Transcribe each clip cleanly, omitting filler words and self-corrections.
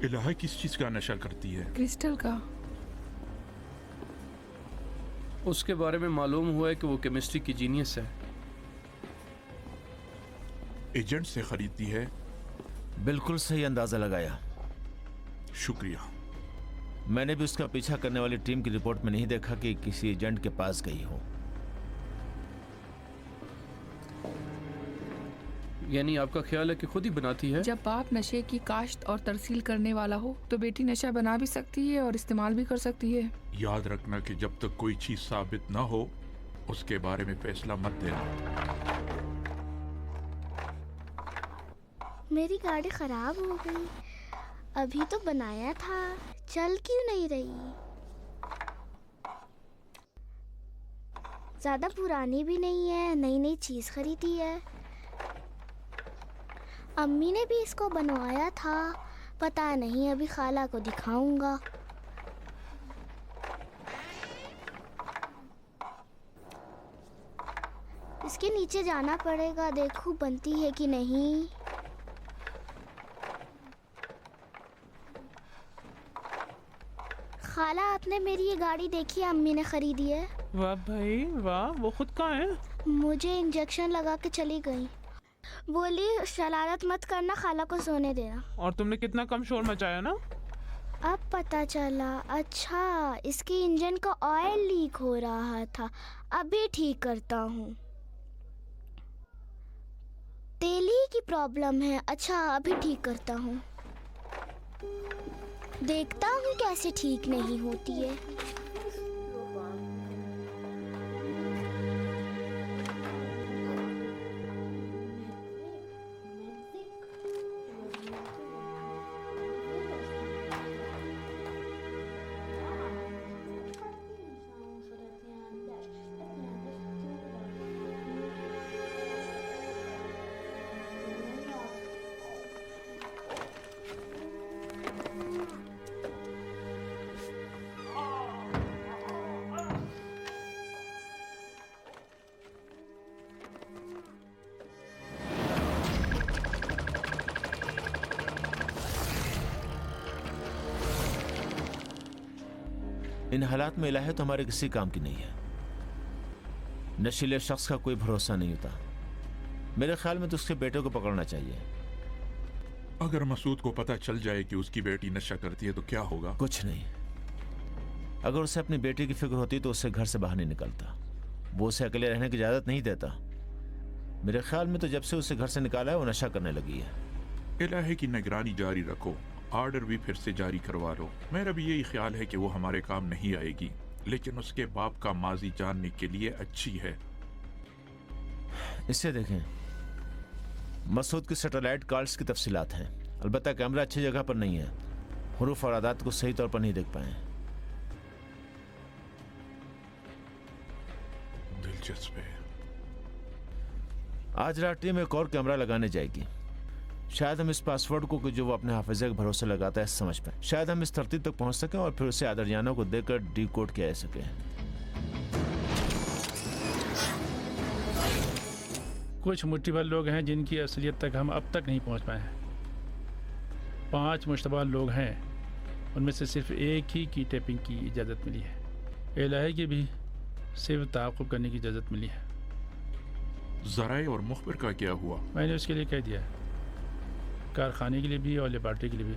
इलाहा किस चीज का नशा करती है? क्रिस्टल का। उसके बारे में मालूम हुआ है कि वो केमिस्ट्री की जीनियस है। एजेंट से खरीदती है? बिल्कुल सही अंदाजा लगाया। शुक्रिया। मैंने भी उसका पीछा करने वाली टीम की रिपोर्ट में नहीं देखा कि किसी एजेंट के पास गई हो। यानी आपका ख्याल है कि खुद ही बनाती है? जब बाप नशे की काश्त और तरसील करने वाला हो तो बेटी नशा बना भी सकती है और इस्तेमाल भी कर सकती है। याद रखना कि जब तक कोई चीज साबित ना हो उसके बारे में फैसला मत देना। मेरी गाड़ी खराब हो गई। अभी तो बनाया था, चल क्यों नहीं रही? ज्यादा पुरानी भी नहीं है, नई नई चीज खरीदी है। अम्मी ने भी इसको बनवाया था, पता नहीं, अभी खाला को दिखाऊंगा। इसके नीचे जाना पड़ेगा, देखूं बनती है कि नहीं। खाला, आपने मेरी ये गाड़ी देखी है? अम्मी ने खरीदी है। वाह भाई वाह, वो खुद कहाँ है? मुझे इंजेक्शन लगा के चली गई। बोली शरारत मत करना, खाला को सोने देना। और तुमने कितना कम शोर मचाया ना। अब पता चला, अच्छा इसके इंजन का ऑयल लीक हो रहा था। अभी ठीक करता हूँ। तेल ही की प्रॉब्लम है। अच्छा अभी ठीक करता हूँ। देखता हूँ कैसे ठीक नहीं होती है। इन हालात में इलाही तो हमारे किसी काम की नहीं है। नशीले शख्स का कोई भरोसा नहीं होता। मेरे ख्याल में तो उसके बेटे को पकड़ना चाहिए। अगर मसूद को पता चल जाए कि उसकी बेटी नशा करती है तो क्या होगा? कुछ नहीं। अगर उसे अपनी बेटी की फिक्र होती तो उससे घर से बाहर नहीं निकलता। वो उसे अकेले रहने की इजाजत नहीं देता। मेरे ख्याल में तो जब से उसे घर से निकाला है वो नशा करने लगी है। इलाही की निगरानी जारी रखो, ऑर्डर भी फिर से जारी करवा लो। मेरा भी यही ख्याल है कि वो हमारे काम नहीं आएगी, लेकिन उसके बाप का माजी जानने के लिए अच्छी है। इसे देखें, मसूद की सैटेलाइट कॉल्स की तफसीलात हैं। अलबत्ता कैमरा अच्छी जगह पर नहीं है। हुरूफ और आदात को सही तौर पर नहीं देख पाए। दिलचस्प है। आज रात टीम एक और कैमरा लगाने जाएगी। शायद हम इस पासवर्ड को जो वो अपने हाफिजे के भरोसे लगाता है समझ पाए। शायद हम इस तरतीब तक पहुंच सकें और फिर उसे आदरजानों को देकर डिकोड किया जा सके। कुछ मुट्ठी भर लोग हैं जिनकी असलियत तक हम अब तक नहीं पहुंच पाए हैं। 5 मुश्तबा लोग हैं, उनमें से सिर्फ एक ही की टेपिंग की इजाज़त मिली है। इलाही की भी सिर्फ ताक़ुब करने की इजाज़त मिली है। ज़राए और मुखबिर का क्या हुआ? मैंने उसके लिए कह दिया है, कारखाने के लिए भी और लेबॉर्ट्री के लिए भी।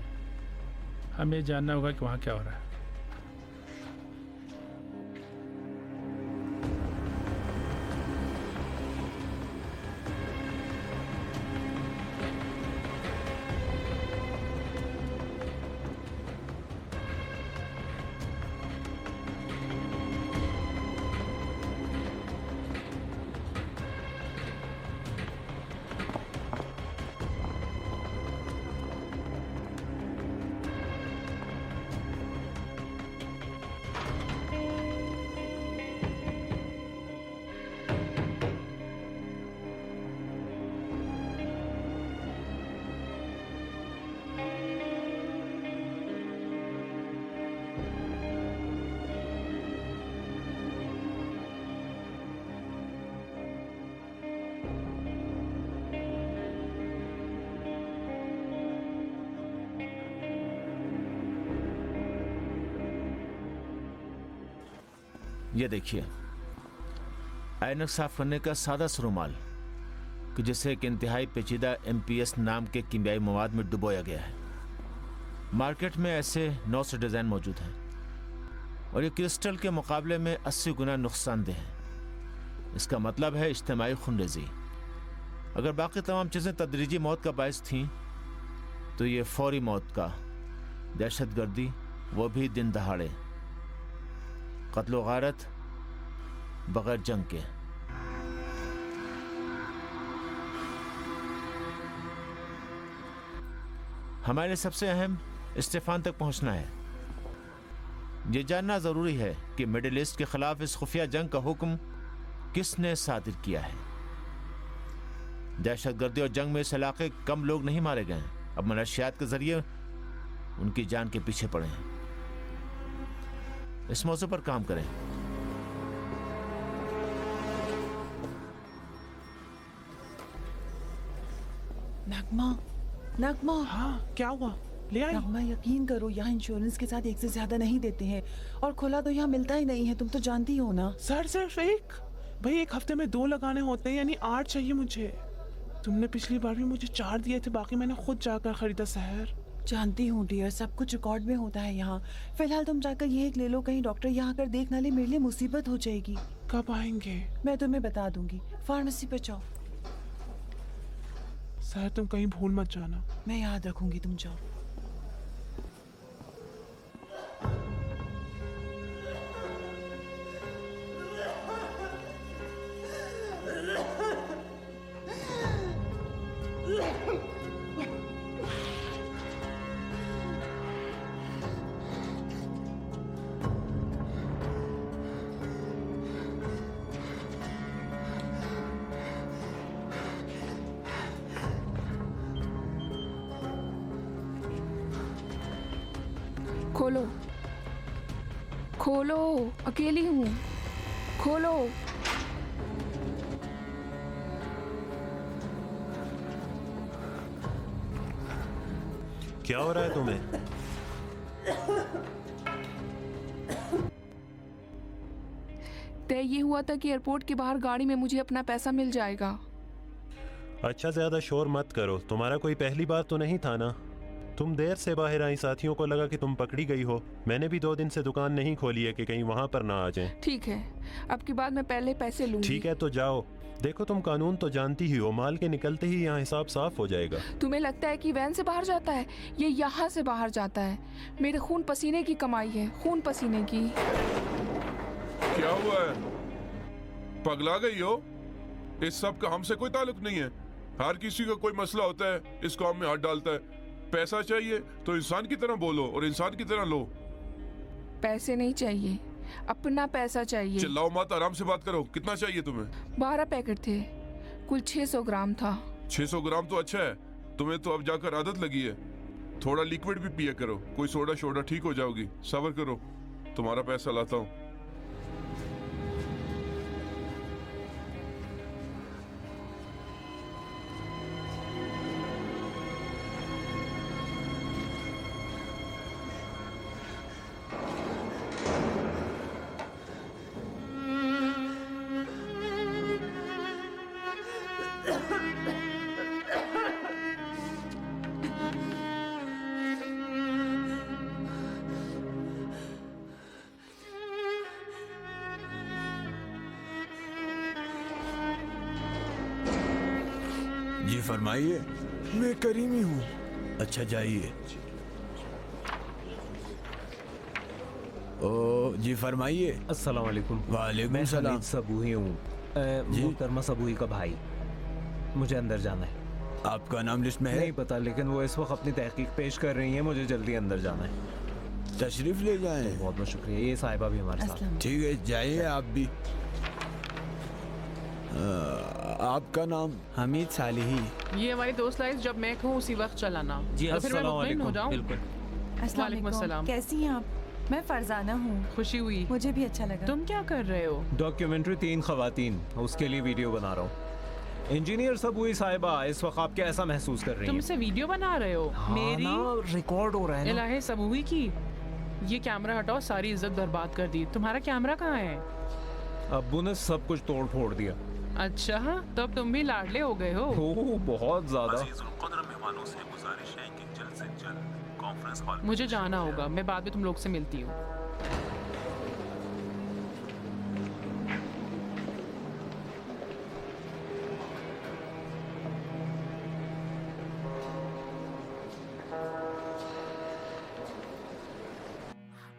हमें जानना होगा कि वहाँ क्या हो रहा है। ये देखिए, ऐनक साफ करने का सादा सा रुमाल कि जिसे एक इंतहाई पेचीदा MPS नाम के कीमियाई मवाद में डुबोया गया है। मार्केट में ऐसे 900 डिज़ाइन मौजूद हैं और ये क्रिस्टल के मुकाबले में 80 गुना नुकसानदेह है। इसका मतलब है इज्तिमाई खूनरेज़ी। अगर बाकी तमाम चीज़ें तदरीजी मौत का बायस थीं तो ये फौरी मौत का, दहशतगर्दी, वो भी दिन दहाड़े, कत्ल गारत बगैर जंग के। हमारे लिए सबसे अहम स्टेफान तक पहुंचना है। ये जानना जरूरी है कि मिडिल ईस्ट के खिलाफ इस खुफिया जंग का हुक्म किसने सादिर किया है। दहशतगर्दी और जंग में इस इलाके कम लोग नहीं मारे गए हैं, अब मनशियात के जरिए उनकी जान के पीछे पड़े हैं। इस मौजू पर काम करें। नगमा, हाँ क्या हुआ? ले आई? नगमा यकीन करो, यहाँ इंश्योरेंस के साथ एक से ज्यादा नहीं देते हैं और खुला तो यहाँ मिलता ही नहीं है, तुम तो जानती हो ना। सर सिर्फ एक? भाई एक हफ्ते में 2 लगाने होते हैं, यानी 8 चाहिए मुझे। तुमने पिछली बार भी मुझे 4 दिए थे, बाकी मैंने खुद जाकर खरीदा। सहर जानती हूँ डियर, सब कुछ रिकॉर्ड में होता है यहाँ। फिलहाल तुम जाकर ये एक ले लो, कहीं डॉक्टर यहाँ आकर देख ना ले, मेरे लिए मुसीबत हो जाएगी। कब आएंगे? मैं तुम्हें बता दूंगी, फार्मेसी पे जाओ। सहर तुम कहीं भूल मत जाना। मैं याद रखूंगी, तुम जाओ। खोलो खोलो, अकेली हूँ, खोलो। क्या हो रहा है तुम्हें? तय ये हुआ था कि एयरपोर्ट के बाहर गाड़ी में मुझे अपना पैसा मिल जाएगा। अच्छा ज्यादा शोर मत करो, तुम्हारा कोई पहली बार तो नहीं था ना। तुम देर से बाहर आई, साथियों को लगा कि तुम पकड़ी गई हो। मैंने भी 2 दिन से दुकान नहीं खोली है कि कहीं वहां पर ना आ जाएं। ठीक है, अब की बात मैं पहले पैसे लूंगी। ठीक है तो जाओ। देखो तुम कानून तो जानती ही हो, माल के निकलते ही यहाँ हिसाब साफ हो जाएगा। तुम्हें लगता है कि वैन से बाहर जाता है? ये यहाँ से बाहर जाता है। मेरे खून पसीने की कमाई है, खून पसीने की। क्या हुआ है? पगला गई हो? इस सब का हमसे कोई ताल्लुक नहीं है। हर किसी का कोई मसला होता है, इस काम में हाथ डालता है। पैसा चाहिए तो इंसान की तरह बोलो और इंसान की तरह लो। पैसे नहीं चाहिए, अपना पैसा चाहिए। चिल्लाओ मत, आराम से बात करो। कितना चाहिए तुम्हें? 12 पैकेट थे, कुल 600 ग्राम था। 600 ग्राम तो अच्छा है, तुम्हें तो अब जाकर आदत लगी है। थोड़ा लिक्विड भी पिया करो, कोई सोडा शोडा, ठीक हो जाओगी। सब्र करो, तुम्हारा पैसा लाता हूँ। जी फरमाइए। मैं करीमी हूँ। अच्छा जाइए। ओ जी फरमाइए। अस्सलाम वालेकुम। वालेकुम सलाम। मैं सबूही हूँ, मोहतरमा सबूही का भाई। मुझे अंदर जाना है। आपका नाम लिस्ट में है? नहीं पता, लेकिन वो इस वक्त अपनी तहकीक पेश कर रही है, मुझे जल्दी अंदर जाना है। तशरीफ ले जाएं। बहुत बहुत शुक्रिया। ये साहिबा भी हमारे साथ। ठीक है, जाइए आप भी। आपका नाम? हमीद सालिही। ये हमारी दोस्त लाइफ, जब मैं कहूँ उसी वक्त चलाना। जी तो फिर मैं मुतमईन हो जाऊँ। बिल्कुल। वालेकुम अस्सलाम। कैसी हैं आप? मैं फरजाना हूँ। खुशी हुई। मुझे भी अच्छा लगा। तुम क्या कर रहे हो? डॉक्यूमेंट्री 3 खवातीन, उसके लिए वीडियो बना रहा हूँ। इंजीनियर सबूही साहिबा, इस वक्त आप कैसा महसूस कर रही हैं? तुमसे वीडियो बना रहे हो? मेरी रिकॉर्ड हो रहा है ना? इलाहे सबूही की ये कैमरा हटाओ, सारी इज्जत बर्बाद कर दी। तुम्हारा कैमरा कहाँ है? अब्बू ने सब कुछ तोड़ फोड़ दिया। अच्छा, तो अब तुम भी लाडले हो गए हो। ओह, बहुत ज्यादा। मेहमानों से गुजारिश है कि जल्द से जल्द कॉन्फ्रेंस हॉल। मुझे जाना होगा, मैं बाद में तुम लोग से मिलती हूँ।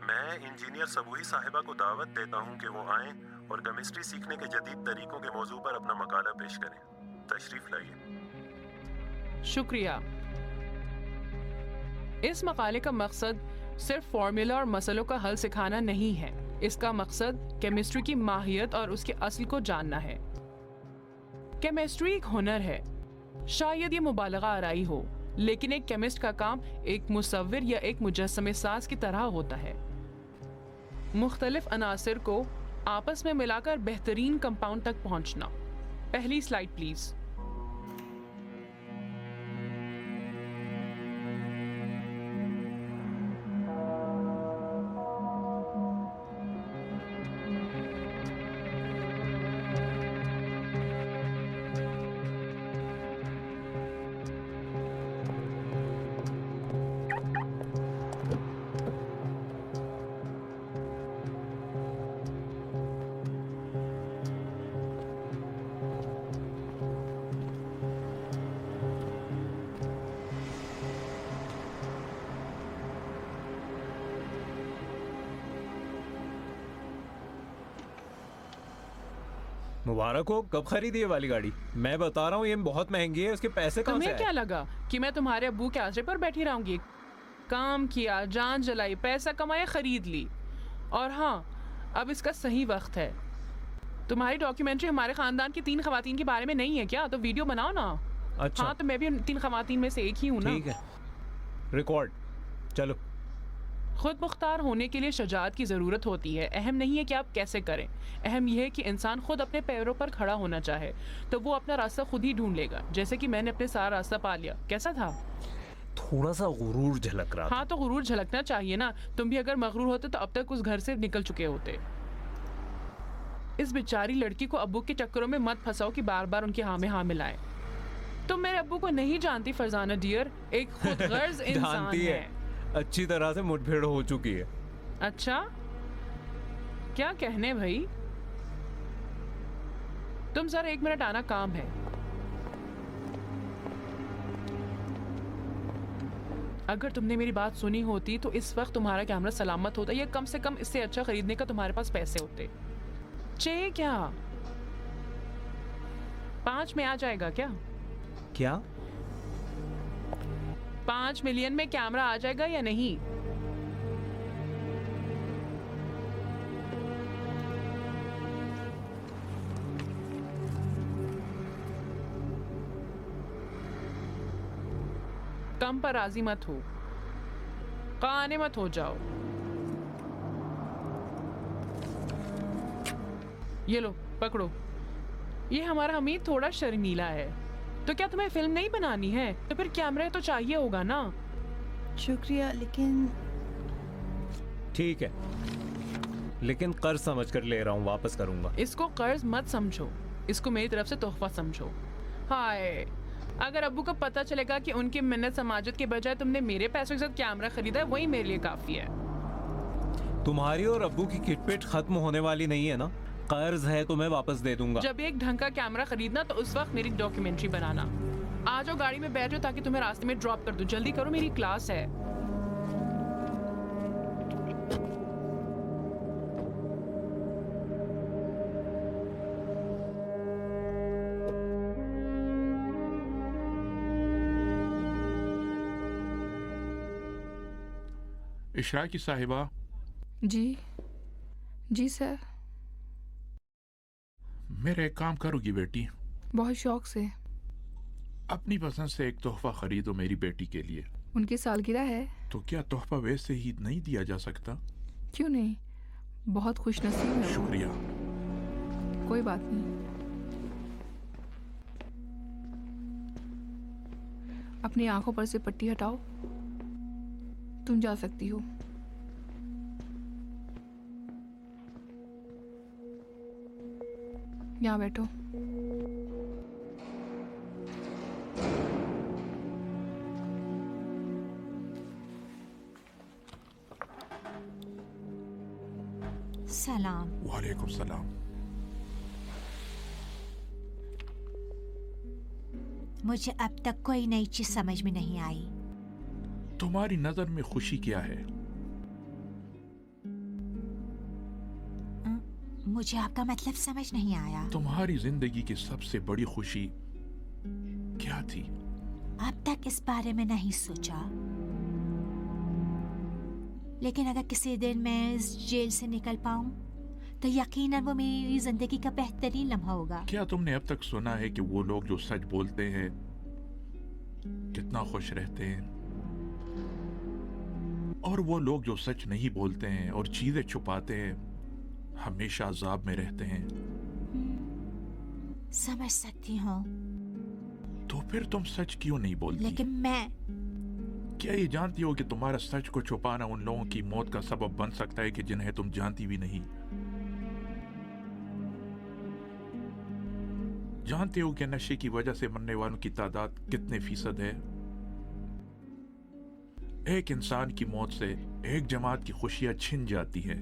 मैं इंजीनियर सबूही साहिबा को दावत देता हूं कि वो आएं और केमिस्ट्री सीखने के जदीद तरीकों के मौजू पर अपना मकाला पेश करें। तशरीफ लाइए। शुक्रिया। इस मकाले का मकसद सिर्फ फॉर्मूला और मसलों का हल सिखाना नहीं है। इसका मकसद केमिस्ट्री की माहियत और उसके असल को जानना है। केमिस्ट्री एक हुनर है। शायद ये मुबालगा आराई हो, लेकिन एक केमिस्ट का काम एक मुसव्विर या एक मुजस्समे साज की तरह होता है। मुख्तलिफ अनासिर को आपस में मिलाकर बेहतरीन कंपाउंड तक पहुंचना। पहली स्लाइड प्लीज। मुबारक हो। कब खरीदी ये वाली गाड़ी? मैं बता रहा हूँ ये बहुत महंगी है, उसके पैसे कहाँ से तुम्हें आए? क्या लगा कि मैं तुम्हारे अब्बू के आश्रय पर बैठी रहूंगी? काम किया, जान जलाई, पैसा कमाया, खरीद ली। और हाँ, अब इसका सही वक्त है। तुम्हारी डॉक्यूमेंट्री हमारे खानदान की 3 खवातीन के बारे में नहीं है क्या? तो वीडियो बनाओ ना। अच्छा। हाँ, तो मैं भी 3 खवातीन में से एक ही हूँ ना। ठीक है, रिकॉर्ड। चलो। खुद मुख्तार होने के लिए शजाअत की ज़रूरत होती है। अहम नहीं है कि आप कैसे करें, अहम यह है कि इंसान खुद अपने पैरों पर खड़ा होना चाहे तो वो अपना रास्ता खुद ही ढूंढ लेगा। जैसे कि मैंने अपने सारा रास्ता पा लिया। कैसा था? थोड़ा सा गुरूर झलक रहा था। हाँ, तो गुरूर झलकना चाहिए ना। तुम भी अगर मगरूर होते तो अब तक उस घर से निकल चुके होते। इस बेचारी लड़की को अब्बू के चक्करों में मत फंसाओ कि बार बार उनके हाँ में हाँ मिलाए। तुम मेरे अब्बू को नहीं जानती फरजाना डियर, एक खुदगर्ज इंसान है। अच्छी तरह से मुठभेड़ हो चुकी है। अच्छा, क्या कहने भाई? तुम जरा 1 मिनट आना, काम है। अगर तुमने मेरी बात सुनी होती तो इस वक्त तुम्हारा कैमरा सलामत होता, या कम से कम इससे अच्छा खरीदने का तुम्हारे पास पैसे होते। चाहिए क्या? 5 में आ जाएगा क्या? क्या? 5 मिलियन में कैमरा आ जाएगा या नहीं? कम पर राजी मत हो, काने मत हो जाओ। ये लो, पकड़ो। ये हमारा हमीद थोड़ा शर्मीला है। तो क्या तुम्हें फिल्म नहीं बनानी है? तो फिर कैमरा तो चाहिए होगा ना। शुक्रिया, लेकिन ठीक है, लेकिन कर्ज समझ कर ले रहा हूँ, वापस करूंगा। इसको कर्ज मत समझो, इसको मेरी तरफ से तोहफा समझो। हाय, अगर अब्बू को पता चलेगा कि उनकी मिन्नत समाजत के बजाय तुमने मेरे पैसों के साथ कैमरा खरीदा है, वही मेरे लिए काफी है। तुम्हारी और अब्बू की खिटपिट खत्म होने वाली नहीं है ना? कर्ज है तो मैं वापस दे दूंगा। जब एक ढंग का कैमरा खरीदना तो उस वक्त मेरी डॉक्यूमेंट्री बनाना। आ जाओ, गाड़ी में बैठ जाओ ताकि तुम्हें रास्ते में ड्रॉप कर दूं। जल्दी करो, मेरी क्लास है। इशराकी साहिबा। जी सर। मेरा एक काम करोगी बेटी? बहुत शौक से। अपनी पसंद से एक तोहफा खरीदो मेरी बेटी के लिए। उनकी सालगिरह है। तो क्या तोहफा वैसे ही नहीं दिया जा सकता? क्यों नहीं, बहुत खुशनसीब है। शुक्रिया। कोई बात नहीं। अपनी आंखों पर से पट्टी हटाओ, तुम जा सकती हो। यहाँ बैठो। सलाम। वालेकुम सलाम। मुझे अब तक कोई नई चीज समझ में नहीं आई। तुम्हारी नजर में खुशी क्या है? मुझे आपका मतलब समझ नहीं आया। तुम्हारी जिंदगी की सबसे बड़ी खुशी क्या थी? अब तक इस बारे में नहीं सोचा, लेकिन अगर किसी दिन मैं इस जेल से निकल पाऊं तो यकीनन वो मेरी जिंदगी का बेहतरीन लम्हा होगा। क्या तुमने अब तक सुना है कि वो लोग जो सच बोलते हैं कितना खुश रहते हैं, और वो लोग जो सच नहीं बोलते हैं और चीजें छुपाते हैं हमेशा अजाब में रहते हैं? समझ सकती हूँ। तो फिर तुम सच क्यों नहीं बोलती? लेकिन मैं क्या ये जानती हो कि तुम्हारा सच को छुपाना उन लोगों की मौत का सबब बन सकता है कि जिन्हें तुम जानती भी नहीं? जानते हो कि नशे की वजह से मरने वालों की तादाद कितने फीसद है? एक इंसान की मौत से एक जमात की खुशियां छिन जाती है।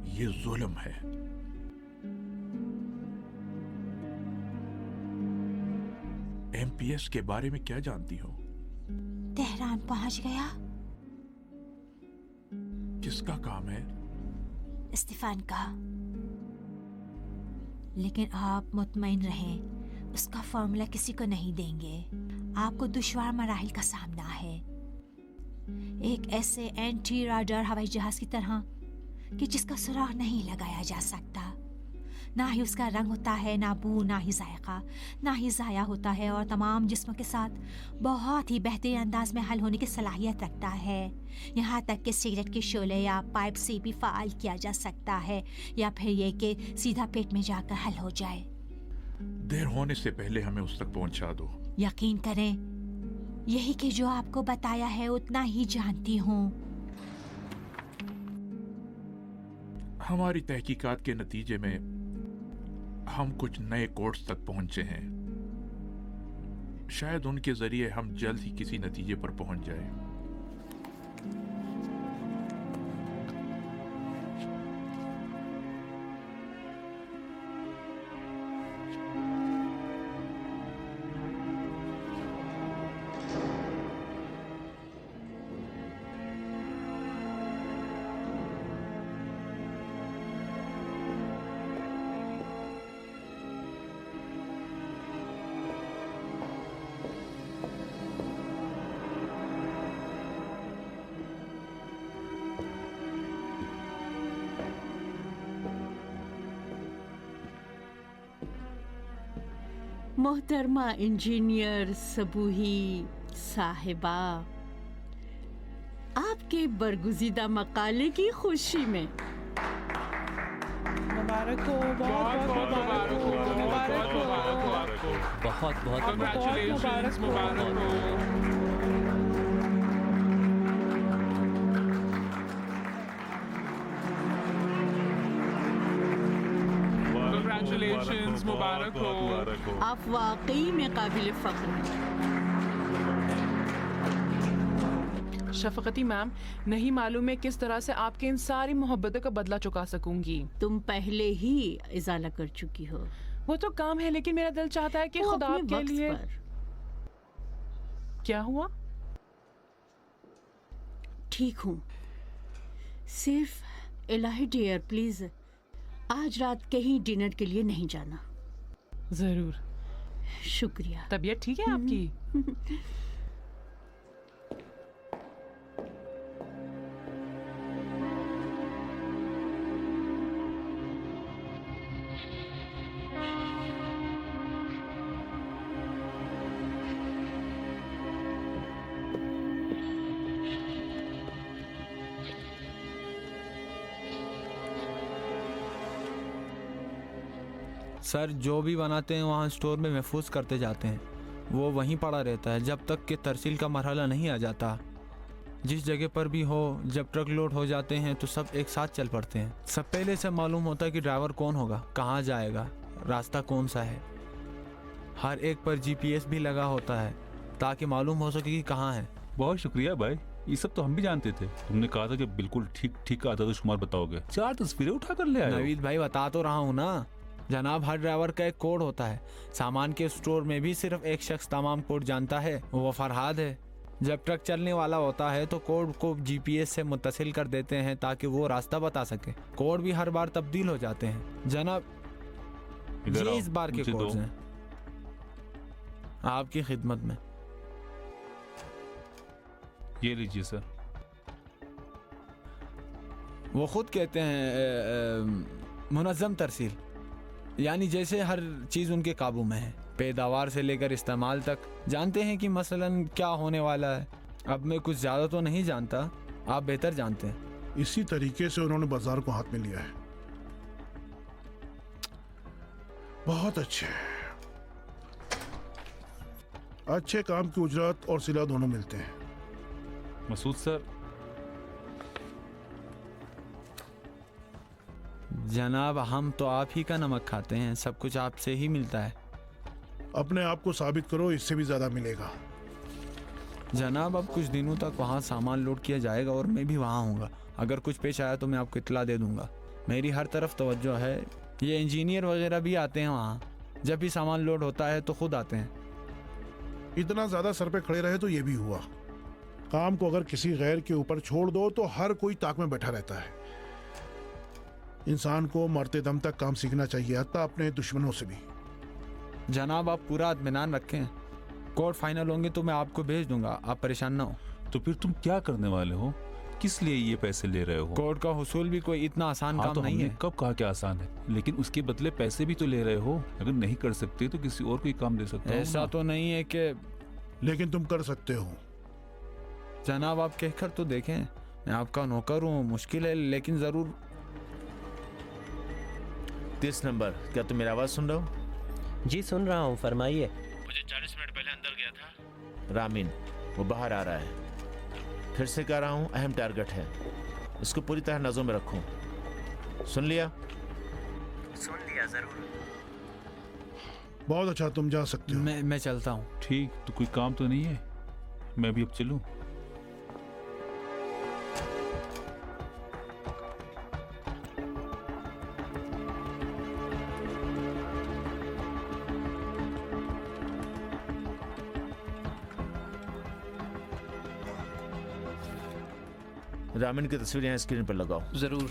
ये जुल्म है। एमपीएस के बारे में क्या जानती हो? तेहरान पहुंच गया। किसका काम है? स्टीफन का। लेकिन आप मुतमईन रहें, उसका फॉर्मूला किसी को नहीं देंगे। आपको दुश्वार मराहिल का सामना है, एक ऐसे एंटी राडार हवाई जहाज की तरह कि जिसका सुराग नहीं लगाया जा सकता। ना ही उसका रंग होता है, ना बू, ना ही जायका, ना ही जाया होता है, और तमाम जिस्मों के साथ बहुत ही बेहतरीन अंदाज में हल होने की सलाहियत रखता है। यहाँ तक कि सिगरेट के शोले या पाइप से भी फ़ाल किया जा सकता है, या फिर ये कि सीधा पेट में जाकर हल हो जाए। देर होने से पहले हमें उस तक पहुंचा दो। यकीन करें, यही कि जो आपको बताया है उतना ही जानती हूँ। हमारी तहकीकात के नतीजे में हम कुछ नए कोड्स तक पहुंचे हैं। शायद उनके जरिए हम जल्द ही किसी नतीजे पर पहुंच जाएं। मोहतरमा इंजीनियर सबूही साहिबा, आपके बरगुज़ीदा मकाले की खुशी में मुबारक हो, बहुत बहुत मुबारक हो, मुबारक हो, बहुत बहुत कांग्रेचुलेशंस, मुबारक हो। कांग्रेचुलेशंस, मुबारक हो। आप वाकई में काबिल फ़ख्र हैं। शफकती मैम, नहीं मालूम मैं किस तरह से आपके इन सारी मोहब्बतों का बदला चुका सकूंगी। तुम पहले ही इजाला कर चुकी हो। वो तो काम है, लेकिन मेरा दिल चाहता है कि खुदा के लिए। क्या हुआ? ठीक हूँ, सिर्फ इलाही डियर प्लीज आज रात कहीं डिनर के लिए नहीं जाना। जरूर। शुक्रिया। तबीयत ठीक है आपकी? सर, जो भी बनाते हैं वहाँ स्टोर में महफूज करते जाते हैं। वो वहीं पड़ा रहता है जब तक कि तरसील का मरहला नहीं आ जाता। जिस जगह पर भी हो, जब ट्रक लोड हो जाते हैं तो सब एक साथ चल पड़ते हैं। सब पहले से मालूम होता है कि ड्राइवर कौन होगा, कहाँ जाएगा, रास्ता कौन सा है। हर एक पर जीपीएस भी लगा होता है ताकि मालूम हो सके कि कहाँ है। बहुत शुक्रिया भाई, ये सब तो हम भी जानते थे। तुमने कहा था कि बिल्कुल ठीक ठीक का आदत शुमार बताओगे। 4 तस्वीरें उठा कर ले आए हो। नवीद भाई बता तो रहा हूँ ना जनाब, हर ड्राइवर का एक कोड होता है। सामान के स्टोर में भी सिर्फ एक शख्स तमाम कोड जानता है, वो फरहाद है। जब ट्रक चलने वाला होता है तो कोड को जीपीएस से मुत्तसिल कर देते हैं ताकि वो रास्ता बता सके। कोड भी हर बार तब्दील हो जाते हैं जनाब। ये इस बार के कोड्स हैं, आपकी खिदमत में। ये लीजिए सर। वो खुद कहते हैं मुनज़्ज़म तरसील, यानी जैसे हर चीज़ उनके काबू में है, पैदावार से लेकर इस्तेमाल तक। जानते हैं कि मसलन क्या होने वाला है। अब मैं कुछ ज़्यादा तो नहीं जानता, आप बेहतर जानते हैं। इसी तरीके से उन्होंने बाजार को हाथ में लिया है। बहुत अच्छे अच्छे काम की उजरत और सिला दोनों मिलते हैं। मसूद सर। जनाब हम तो आप ही का नमक खाते हैं, सब कुछ आपसे ही मिलता है। अपने आप को साबित करो, इससे भी ज्यादा मिलेगा। जनाब अब कुछ दिनों तक वहाँ सामान लोड किया जाएगा और मैं भी वहाँ हूँगा। अगर कुछ पेश आया तो मैं आपको इत्तला दे दूंगा। मेरी हर तरफ तवज्जो है। ये इंजीनियर वगैरह भी आते हैं वहाँ, जब भी सामान लोड होता है तो खुद आते हैं। इतना ज्यादा सर पे खड़े रहे तो ये भी हुआ। काम को अगर किसी गैर के ऊपर छोड़ दो तो हर कोई ताक में बैठा रहता है। इंसान को मरते दम तक काम सीखना चाहिए, हत्ता अपने दुश्मनों से भी। जनाब आप पूरा इत्मीनान रखें, कोड फाइनल होंगे तो मैं आपको भेज दूंगा, आप परेशान ना हो। तो फिर तुम क्या करने वाले हो? किस लिए ये पैसे ले रहे हो? कोड का हुसूल भी कोई इतना आसान काम तो नहीं है। कब कहा कि आसान है, लेकिन उसके बदले पैसे भी तो ले रहे हो। अगर नहीं कर सकते तो किसी और को काम दे सकते हो। ऐसा तो नहीं है कि, लेकिन तुम कर सकते हो। जनाब आप कहकर तो देखें, मैं आपका नौकर हूँ। मुश्किल है लेकिन जरूर। 30 नंबर, क्या तुम मेरी आवाज सुन रहे हो? जी सुन रहा हूँ, फरमाइए। मुझे 40 मिनट पहले अंदर गया था। रामीन, वो बाहर आ रहा है। फिर से कह रहा हूँ, अहम टारगेट है, इसको पूरी तरह नजरों में रखो। सुन लिया? सुन लिया जरूर। बहुत अच्छा, तुम जा सकते हो। मैं चलता हूँ। ठीक, तो कोई काम तो नहीं है? मैं भी अब चलूँ? रामीन की तस्वीर यहाँ स्क्रीन पर लगाओ। जरूर।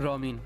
रामीन।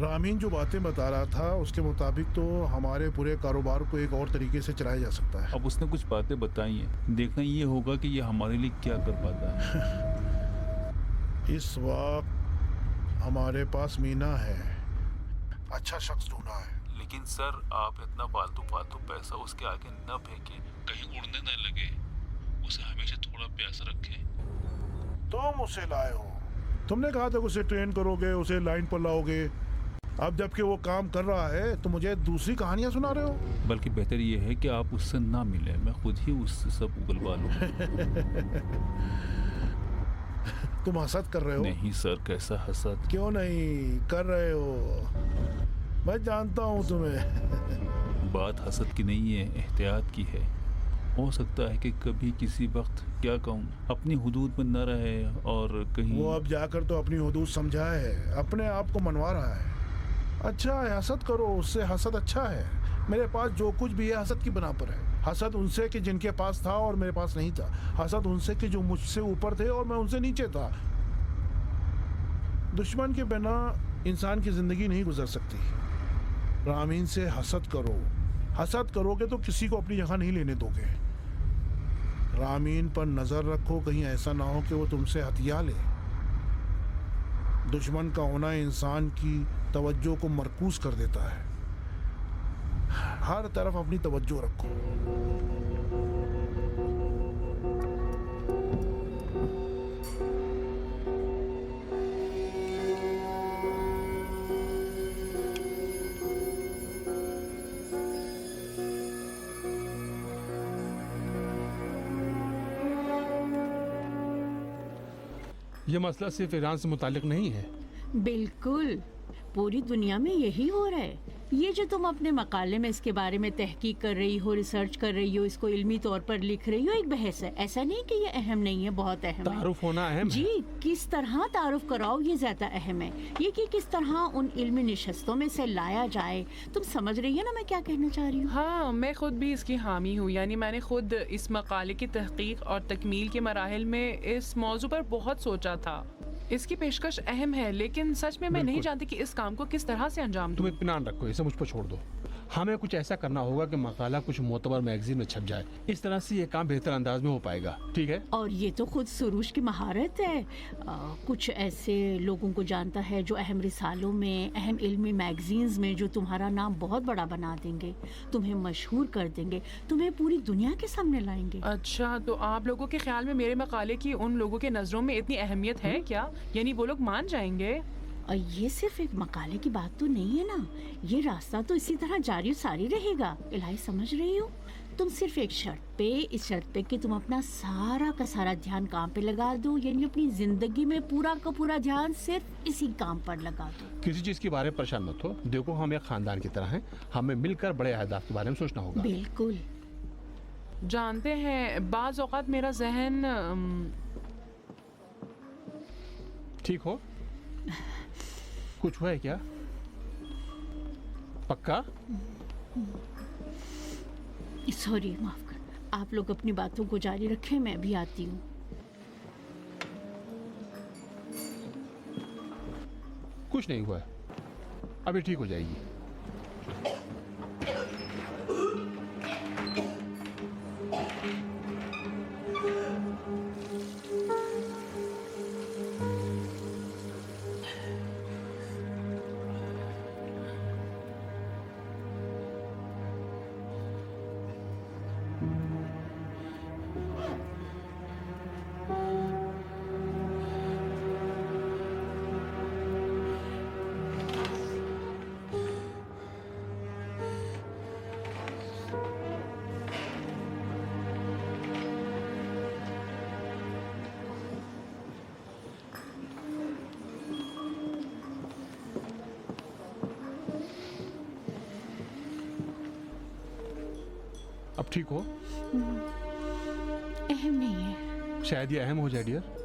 रामीन जो बातें बता रहा था उसके मुताबिक तो हमारे पूरे कारोबार को एक और तरीके से चलाया जा सकता है। अब उसने कुछ बातें बताई हैं, देखना ये होगा कि ये हमारे लिए क्या कर पाता है। इस वक्त हमारे पास मीना है, अच्छा शख्स ढूंढा है। लेकिन सर आप इतना फालतू पैसा उसके आगे न फेंके, कहीं उड़ने न लगे। उसे हमेशा थोड़ा प्यास रखें। तुम उसे लाए हो, तुमने कहा था उसे ट्रेन करोगे, उसे लाइन पर लाओगे। अब जबकि वो काम कर रहा है तो मुझे दूसरी कहानियां सुना रहे हो। बल्कि बेहतर ये है कि आप उससे ना मिले, मैं खुद ही उससे सब उगलवा लूं। तुम हसद कर रहे हो? नहीं सर, कैसा हसद? क्यों नहीं कर रहे हो, मैं जानता हूँ तुम्हें। बात हसद की नहीं है, एहतियात की है। हो सकता है कि कभी किसी वक्त, क्या कहूँ, अपनी हुदूद में न रहे और कहीं। वो अब जाकर तो अपनी हुदूद समझा है, अपने आप को मनवा रहा है। अच्छा है, हसद करो उससे, हसद अच्छा है। मेरे पास जो कुछ भी है हसद की बना पर है। हसद उनसे कि जिनके पास था और मेरे पास नहीं था। हसद उनसे कि जो मुझसे ऊपर थे और मैं उनसे नीचे था। दुश्मन के बिना इंसान की जिंदगी नहीं गुजर सकती। रामीन से हसद करो। हसद करोगे तो किसी को अपनी जगह नहीं लेने दोगे। रामीन पर नजर रखो, कहीं ऐसा ना हो कि वो तुमसे हथिया ले। दुश्मन का होना इंसान की तवज्जो को मरकूज कर देता है। हर तरफ अपनी तवज्जो रखो। ये मसला सिर्फ ईरान से मुतालिक नहीं है। बिल्कुल, पूरी दुनिया में यही हो रहा है। ये जो तुम अपने मकाले में इसके बारे में तहकीक कर रही हो, रिसर्च कर रही हो, इसको इल्मी तौर पर लिख रही हो, एक बहस है। ऐसा नहीं कि ये अहम नहीं है, बहुत अहम है। तारुफ होना अहम जी, किस तरह तारुफ कराओ ये ज्यादा अहम है। ये कि किस तरह उन इल्मी निशस्तों में से लाया जाए। तुम समझ रही है ना मैं क्या कहना चाह रही हूँ? हाँ, मैं खुद भी इसकी हामी हूँ। यानी मैंने खुद इस मकाले की तहकीक और तकमील के मराहिल में इस मौजू पर बहुत सोचा था। इसकी पेशकश अहम है, लेकिन सच में मैं नहीं जानती कि इस काम को किस तरह से अंजाम दूं। तुम इत्मीनान रखो, इसे मुझ पर छोड़ दो। हमें कुछ ऐसा करना होगा कि मकाला कुछ मोतबर मैगजीन में छप जाए। इस तरह से ये काम बेहतर अंदाज में हो पाएगा। ठीक है? और ये तो खुद सुरूज की महारत है। कुछ ऐसे लोगों को जानता है जो अहम रिसालों में, अहम इल्मी मैगजीन्स में जो तुम्हारा नाम बहुत बड़ा बना देंगे, तुम्हें मशहूर कर देंगे, तुम्हें पूरी दुनिया के सामने लाएंगे। अच्छा, तो आप लोगों के ख्याल में मेरे मकाले की उन लोगों के नजरों में इतनी अहमियत है क्या? यानी वो लोग मान जाएंगे? और ये सिर्फ एक मकाले की बात तो नहीं है ना, ये रास्ता तो इसी तरह जारी सारी रहेगा। इलाही, समझ रही हो? तुम सिर्फ एक शर्त पे, इस शर्त पे कि तुम अपना सारा का सारा ध्यान काम पे लगा दो, यानी अपनी जिंदगी में पूरा का पूरा ध्यान सिर्फ इसी काम पर लगा दो। किसी चीज के बारे में परेशान मत हो। देखो, हम एक खानदान की तरह हैं, हमें मिलकर बड़े अहदाफ के बारे में सोचना होगा। बिल्कुल। जानते हैं, बाज़ औक़ात मेरा जहन ठीक हो? कुछ हुआ है क्या? पक्का? सॉरी, माफ कर। आप लोग अपनी बातों को जारी रखें, मैं अभी आती हूँ। कुछ नहीं हुआ है, अभी ठीक हो जाएगी। अब ठीक हो? अहम नहीं है। शायद ये अहम हो जाए डियर।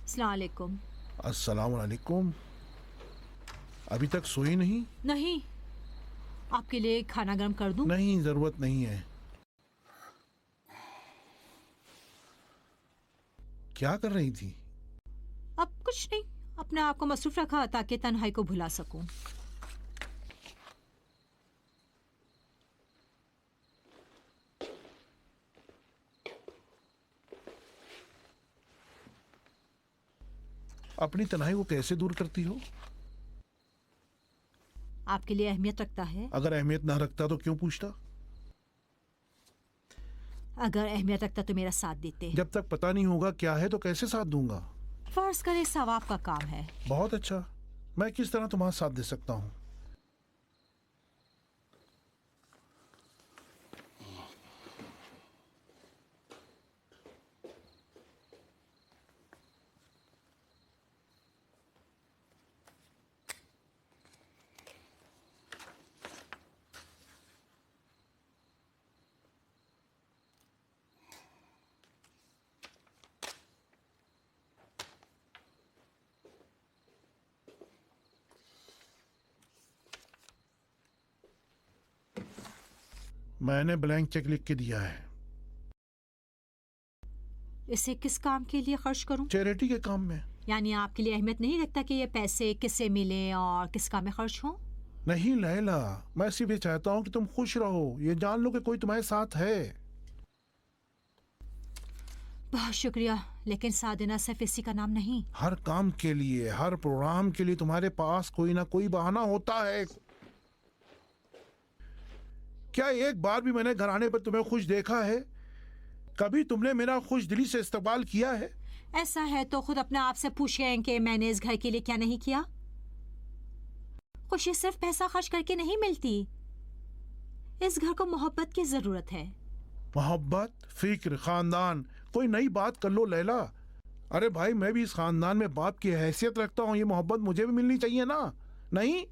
अस्सलाम वालेकुम। अस्सलाम वालेकुम। अभी तक सोई नहीं? नहीं, आपके लिए खाना गर्म कर दूं? नहीं, जरूरत नहीं है। क्या कर रही थी? अब कुछ नहीं, अपने आप को मसरूफ रखा ताकि तन्हाई को भुला सकूं। अपनी तन्हाई को कैसे दूर करती हो? आपके लिए अहमियत रखता है? अगर अहमियत ना रखता तो क्यों पूछता? अगर अहमियत रखता तो मेरा साथ देते। जब तक पता नहीं होगा क्या है तो कैसे साथ दूंगा? फर्ज करे सवाब का काम है। बहुत अच्छा, मैं किस तरह तुम्हारा साथ दे सकता हूँ? मैंने ब्लैंक चेक लिख के दिया है। इसे किस काम के लिए खर्च करूं? चैरिटी के काम में। यानी आपके लिए अहमियत नहीं रखता कि ये पैसे किससे मिले और किस काम में खर्च हों? नहीं लैला, मैं सिर्फ ये चाहता हूँ कि तुम खुश रहो, ये जान लो कि कोई तुम्हारे साथ है। बहुत शुक्रिया, लेकिन साथ देना सिर्फ इसी का नाम नहीं। हर काम के लिए, हर प्रोग्राम के लिए तुम्हारे पास कोई ना कोई बहाना होता है। क्या एक बार भी मैंने घर आने पर तुम्हें खुश देखा है? कभी तुमने मेरा खुश दिली से इस्तकबाल किया है? ऐसा है तो खुद अपने आप से पूछें कि मैंने इस घर के लिए क्या नहीं किया। खुशी सिर्फ पैसा खर्च करके नहीं मिलती, इस घर को मोहब्बत की जरूरत है। मोहब्बत, फिक्र, खानदान, कोई नई बात कर लो लैला। अरे भाई, मैं भी इस खानदान में बाप की हैसियत रखता हूँ, ये मोहब्बत मुझे भी मिलनी चाहिए ना? नहीं?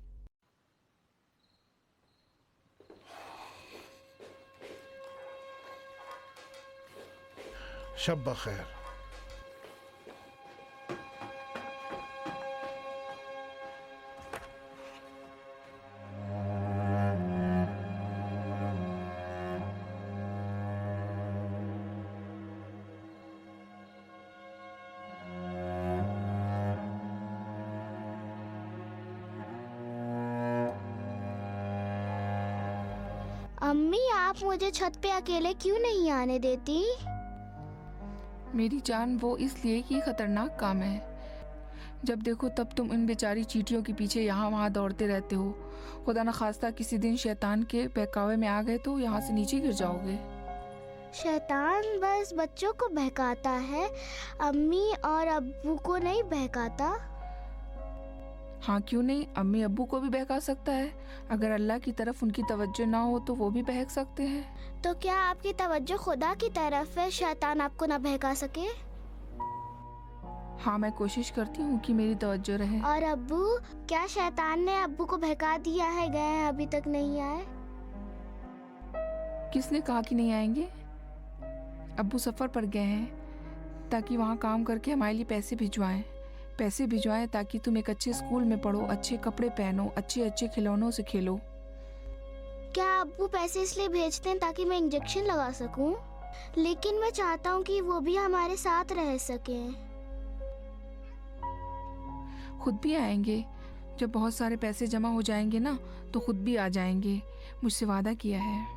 शब बखैर। अम्मी, आप मुझे छत पे अकेले क्यों नहीं आने देती? मेरी जान, वो इसलिए कि खतरनाक काम है। जब देखो तब तुम इन बेचारी चींटियों के पीछे यहाँ वहाँ दौड़ते रहते हो। खुदा न खास्ता किसी दिन शैतान के बहकावे में आ गए तो यहाँ से नीचे गिर जाओगे। शैतान बस बच्चों को बहकाता है, अम्मी और अब्बू को नहीं बहकाता। हाँ, क्यों नहीं, अम्मी अब्बू को भी बहका सकता है। अगर अल्लाह की तरफ उनकी तवज्जो ना हो तो वो भी बहक सकते हैं। तो क्या आपकी तवज्जो खुदा की तरफ है, शैतान आपको ना बहका सके? हाँ, मैं कोशिश करती हूँ कि मेरी तवज्जो रहे। और अब्बू, क्या शैतान ने अब्बू को बहका दिया है? गए हैं, अभी तक नहीं आए। किसने कहा कि नहीं आएंगे? अब्बू सफ़र पर गए हैं ताकि वहाँ काम करके हमारे लिए पैसे भिजवाएं ताकि तुम एक अच्छे स्कूल में पढ़ो, अच्छे कपड़े पहनो, अच्छे अच्छे खिलौनों से खेलो। क्या अब्बू पैसे इसलिए भेजते हैं ताकि मैं इंजेक्शन लगा सकूं? लेकिन मैं चाहता हूं कि वो भी हमारे साथ रह सकें। खुद भी आएंगे, जब बहुत सारे पैसे जमा हो जाएंगे ना तो खुद भी आ जाएंगे, मुझसे वादा किया है।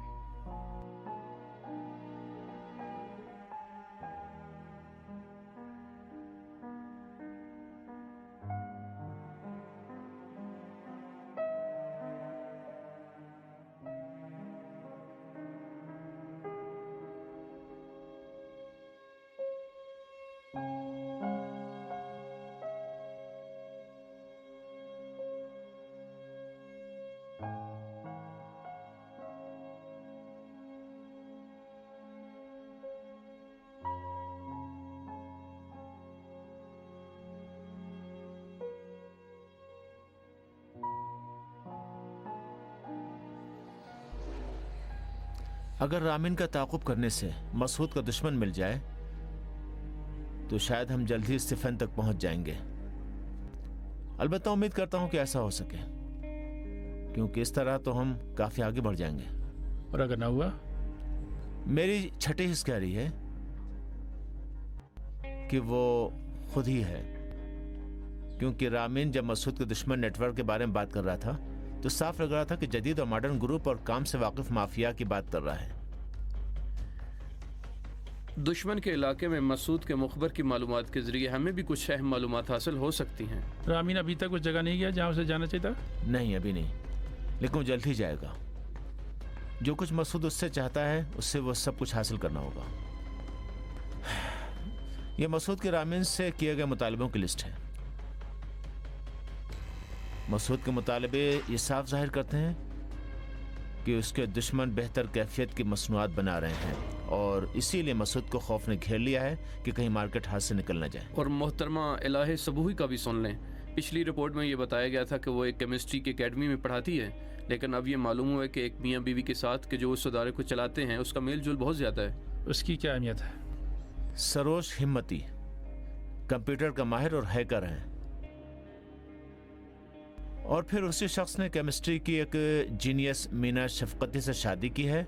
अगर रामिन का ताक़ुब करने से मसूद का दुश्मन मिल जाए तो शायद हम जल्द ही स्टीफन तक पहुंच जाएंगे। अलबत्ता उम्मीद करता हूं कि ऐसा हो सके, क्योंकि इस तरह तो हम काफी आगे बढ़ जाएंगे। और अगर ना हुआ? मेरी छठी हिस्स कह रही है कि वो खुद ही है, क्योंकि रामीन जब मसूद के दुश्मन नेटवर्क के बारे में बात कर रहा था तो साफ लग रहा था कि जदीद और मॉडर्न ग्रुप और काम से वाकिफ माफिया की बात कर रहा है। दुश्मन के इलाके में मसूद के मुखबर की मालूमात के जरिए हमें भी कुछ अहम मालूमात हासिल हो सकती हैं। रामीन अभी तक उस जगह नहीं गया जहां उसे जाना चाहिए था? नहीं, अभी नहीं, लेकिन वो जल्द ही जाएगा। जो कुछ मसूद उससे चाहता है उससे वो सब कुछ हासिल करना होगा। यह मसूद के रामीन से किए गए मुतालबों की लिस्ट है। मसूद के मुतालबे ये साफ जाहिर करते हैं कि उसके दुश्मन बेहतर कैफियत की मसनूआत बना रहे हैं, और इसीलिए मसूद को खौफ ने घेर लिया है कि कहीं मार्केट हाथ से निकल ना जाए। और मोहतरमा इलाहे सबूही का भी सुन लें। पिछली रिपोर्ट में ये बताया गया था कि वो एक केमिस्ट्री की एकेडमी में पढ़ाती है, लेकिन अब ये मालूम हुआ है कि एक मियाँ बीवी के साथ के जो उस अदारे को चलाते हैं उसका मेल जोल बहुत ज़्यादा है। उसकी क्या अहमियत है? सरोज हिम्मती कंप्यूटर का माहिर और हैकर हैं, और फिर उसी शख्स ने केमिस्ट्री की एक जीनियस मीना शफकती से शादी की है,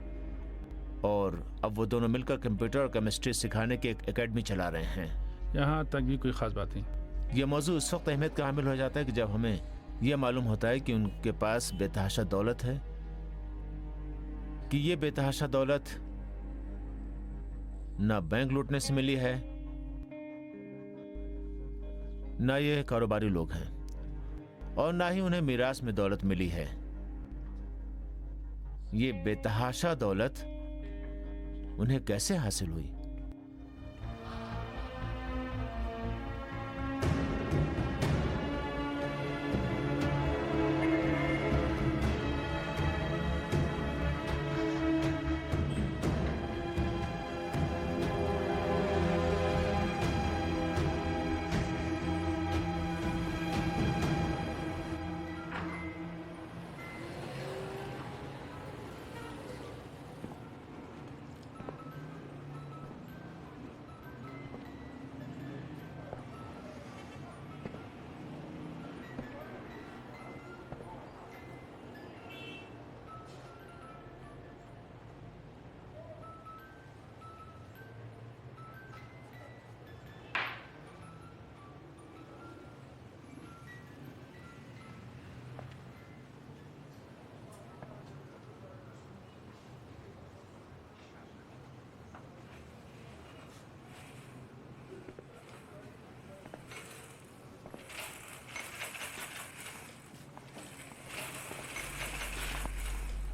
और अब वो दोनों मिलकर कंप्यूटर और केमिस्ट्री सिखाने की एक एकेडमी चला रहे हैं। यहाँ तक भी कोई ख़ास बात नहीं। यह मौजू उस वक्त अहमियत का हामिल हो जाता है कि जब हमें यह मालूम होता है कि उनके पास बेतहाशा दौलत है, कि ये बेतहाशा दौलत ना बैंक लूटने से मिली है, ना ये कारोबारी लोग हैं, और ना ही उन्हें मीरास में दौलत मिली है। ये बेतहाशा दौलत उन्हें कैसे हासिल हुई?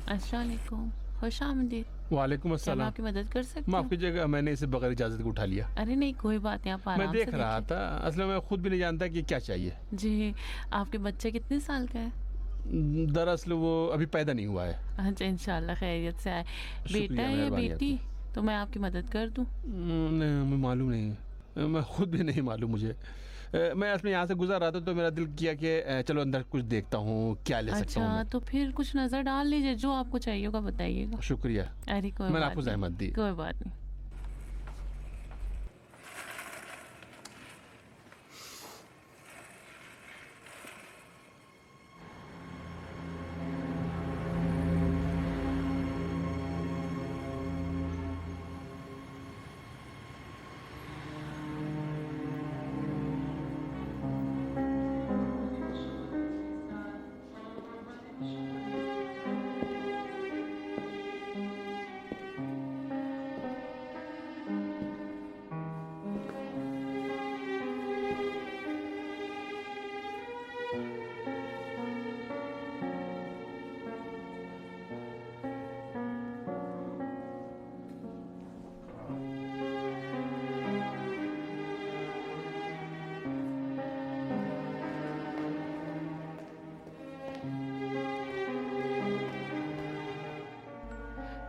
अस्सलाम वालेकुम, खुश आमदीद। वालेकुम क्या मैं अस्सलाम। आपकी मदद कर सकती माफ हूँ? कीजिएगा, मैंने इसे बगैर इजाजत के उठा लिया। अरे नहीं, कोई बात नहीं, आप आराम मैं देख से रहा देखिए। था, असल में मैं खुद भी नहीं जानता कि क्या चाहिए। जी, आपके बच्चे कितने साल का है? दरअसल वो अभी पैदा नहीं हुआ है। अच्छा, इंशाल्लाह खैरियत से आए। शुक्रिया, बेटा है या मेहरबानी बेटी? तो मैं आपकी मदद कर दूँ? नहीं, हमें मालूम नहीं, मैं खुद भी नहीं मालूम मुझे। मैं असल में यहाँ से गुजर रहा था तो मेरा दिल किया कि चलो अंदर कुछ देखता हूँ, क्या ले सकता हूँ अच्छा, तो फिर कुछ नजर डाल लीजिए, जो आपको चाहिए होगा बताइएगा। मैं। शुक्रिया, अरे कोई मैंने बात आपको नहीं, जहमत दी। कोई बात नहीं।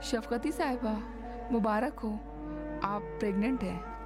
शफकती साहिबा, मुबारक हो, आप प्रेग्नेंट हैं।